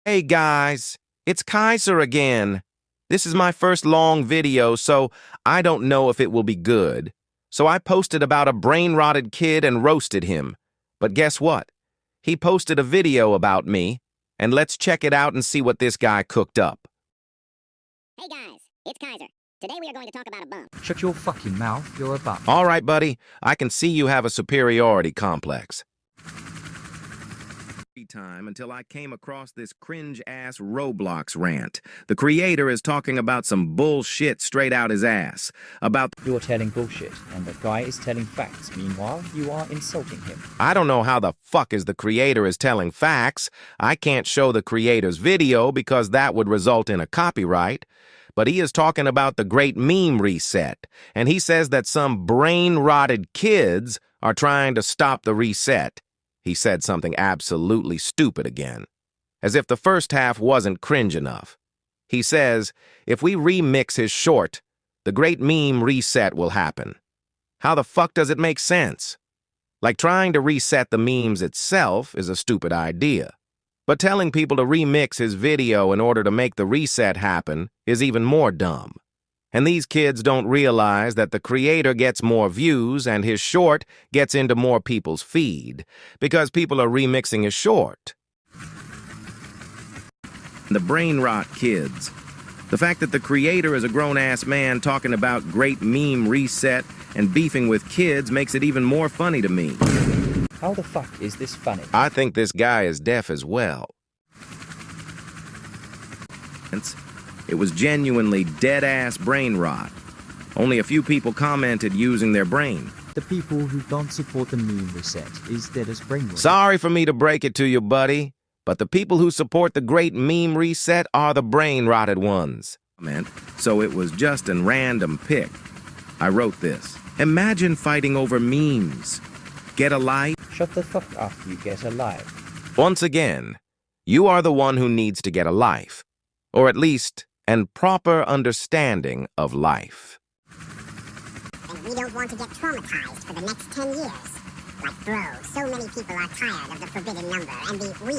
Hey guys, it's Kaiser again. This is my first long video, so I don't know if it will be good. So I posted about a brain-rotted kid and roasted him. But guess what? He posted a video about me, and let's check it out and see what this guy cooked up. Hey guys, it's Kaiser. Today we are going to talk about a bump. Shut your fucking mouth, you're a bum. All right, buddy, I can see you have a superiority complex. Time until I came across this cringe-ass Roblox rant. The creator is talking about some bullshit straight out his ass. About You're telling bullshit, and the guy is telling facts. Meanwhile, you are insulting him. I don't know how the fuck is the creator is telling facts. I can't show the creator's video because that would result in a copyright. But he is talking about the great meme reset, and he says that some brain-rotted kids are trying to stop the reset. He said something absolutely stupid again, as if the first half wasn't cringe enough. He says, if we remix his short, the great meme reset will happen. How the fuck does it make sense? Like trying to reset the memes itself is a stupid idea. But telling people to remix his video in order to make the reset happen is even more dumb. And these kids don't realize that the creator gets more views and his short gets into more people's feed because people are remixing his short. The brain rot kids. The fact that the creator is a grown-ass man talking about great meme reset and beefing with kids makes it even more funny to me. How the fuck is this funny? I think this guy is deaf as well. It was genuinely dead-ass brain rot. Only a few people commented using their brain. The people who don't support the meme reset is dead as brain rot. Sorry for me to break it to you, buddy, but the people who support the great meme reset are the brain-rotted ones. So it was just a random pick. I wrote this. Imagine fighting over memes. Get a life? Shut the fuck up, you get a life. Once again, you are the one who needs to get a life. Or at least and proper understanding of life. And we don't want to get traumatized for the next 10 years. Like, bro, so many people are tired of the forbidden number, and the we,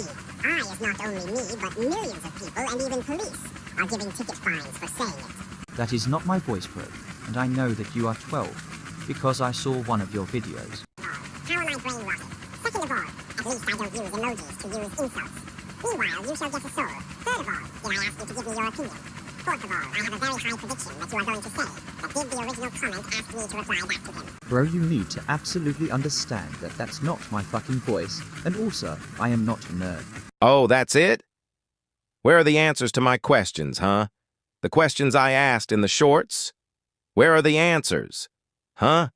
I is not only me, but millions of people, and even police, are giving ticket fines for saying it. That is not my voice, bro, and I know that you are 12, because I saw one of your videos. How am I brain rotted? Second of all, at least I don't use emojis to use insults. Meanwhile, you shall get a soul. Third of all, did I ask you to give me your opinion? Fourth of all, I have a very high prediction that you are going to say, but did the original comment ask me to reply back to him? Bro, you need to absolutely understand that that's not my fucking voice, and also, I am not a nerd. Oh, that's it? Where are the answers to my questions, huh? The questions I asked in the shorts? Where are the answers? Huh?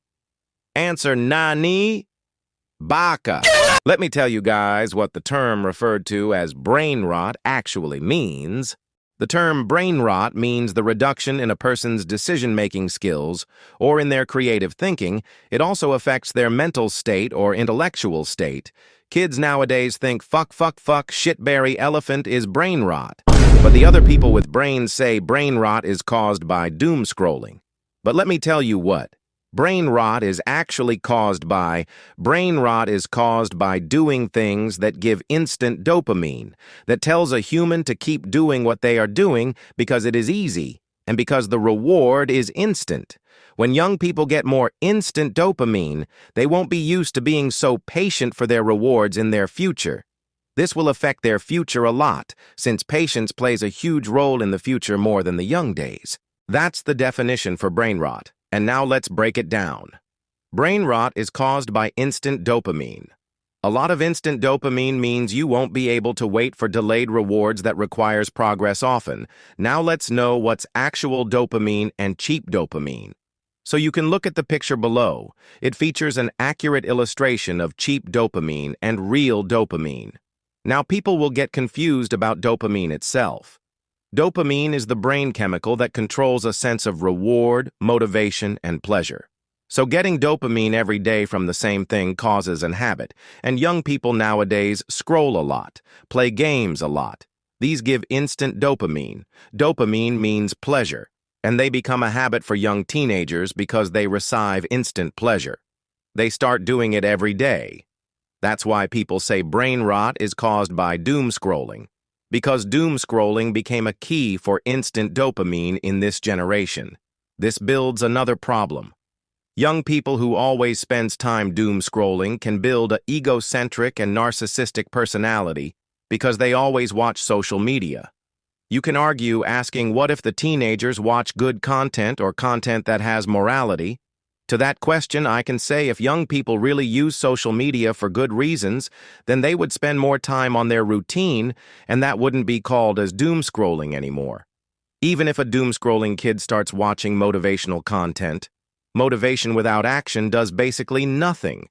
Answer nani? Baka. Let me tell you guys what the term referred to as brain rot actually means. The term brain rot means the reduction in a person's decision-making skills or in their creative thinking. It also affects their mental state or intellectual state. Kids nowadays think fuck, shitberry elephant is brain rot. But the other people with brains say brain rot is caused by doom scrolling. But let me tell you what. Brain rot is actually caused by doing things that give instant dopamine, that tells a human to keep doing what they are doing because it is easy and because the reward is instant. When young people get more instant dopamine, they won't be used to being so patient for their rewards in their future. This will affect their future a lot, since patience plays a huge role in the future more than the young days. That's the definition for brain rot. And now let's break it down. Brain rot is caused by instant dopamine. A lot of instant dopamine means you won't be able to wait for delayed rewards that requires progress often. Now let's know what's actual dopamine and cheap dopamine. So you can look at the picture below. It features an accurate illustration of cheap dopamine and real dopamine. Now people will get confused about dopamine itself. Dopamine is the brain chemical that controls a sense of reward, motivation, and pleasure. So getting dopamine every day from the same thing causes an habit, and young people nowadays scroll a lot, play games a lot. These give instant dopamine. Dopamine means pleasure, and they become a habit for young teenagers because they receive instant pleasure. They start doing it every day. That's why people say brain rot is caused by doom scrolling. Because doom scrolling became a key for instant dopamine in this generation. This builds another problem. Young people who always spends time doom scrolling can build an egocentric and narcissistic personality because they always watch social media. You can argue asking what if the teenagers watch good content or content that has morality? To that question, I can say if young people really use social media for good reasons, then they would spend more time on their routine, and that wouldn't be called as doom scrolling anymore. Even if a doom scrolling kid starts watching motivational content, motivation without action does basically nothing.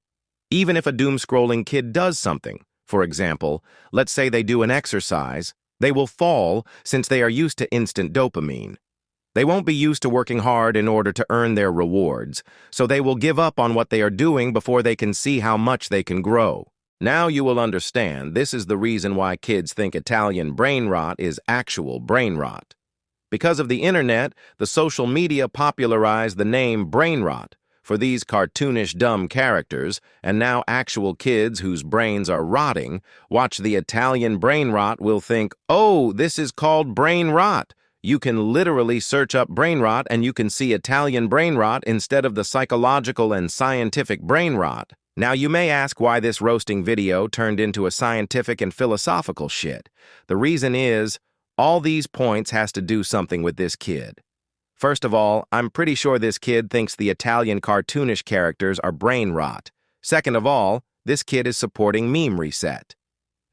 Even if a doom scrolling kid does something, for example, let's say they do an exercise, they will fall since they are used to instant dopamine. They won't be used to working hard in order to earn their rewards, so they will give up on what they are doing before they can see how much they can grow. Now you will understand this is the reason why kids think Italian brain rot is actual brain rot. Because of the internet, the social media popularized the name brain rot for these cartoonish dumb characters, and now actual kids whose brains are rotting watch the Italian brain rot will think, oh, this is called brain rot. You can literally search up brain rot and you can see Italian brain rot instead of the psychological and scientific brain rot. Now you may ask why this roasting video turned into a scientific and philosophical shit. The reason is, all these points has to do something with this kid. First of all, I'm pretty sure this kid thinks the Italian cartoonish characters are brain rot. Second of all, this kid is supporting meme reset.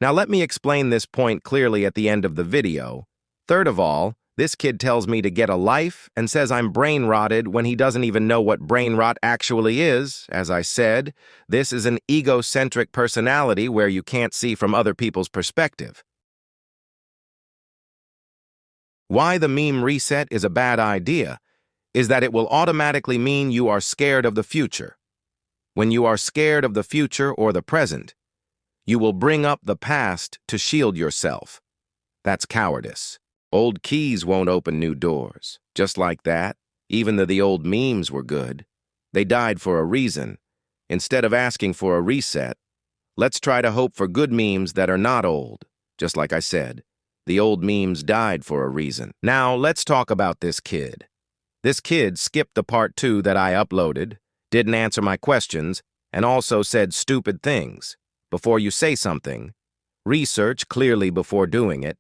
Now let me explain this point clearly at the end of the video. Third of all, this kid tells me to get a life and says I'm brain rotted when he doesn't even know what brain rot actually is. As I said, this is an egocentric personality where you can't see from other people's perspective. Why the meme reset is a bad idea is that it will automatically mean you are scared of the future. When you are scared of the future or the present, you will bring up the past to shield yourself. That's cowardice. Old keys won't open new doors. Just like that, even though the old memes were good, they died for a reason. Instead of asking for a reset, let's try to hope for good memes that are not old. Just like I said, the old memes died for a reason. Now, let's talk about this kid. This kid skipped the part 2 that I uploaded, didn't answer my questions, and also said stupid things. Before you say something, research clearly before doing it,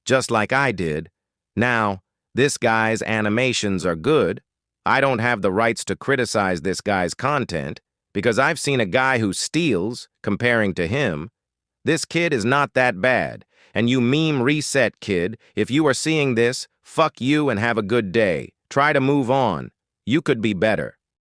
just like I did. Now, this guy's animations are good. I don't have the rights to criticize this guy's content because I've seen a guy who steals, comparing to him. This kid is not that bad. And you meme reset kid, if you are seeing this, fuck you and have a good day. Try to move on. You could be better.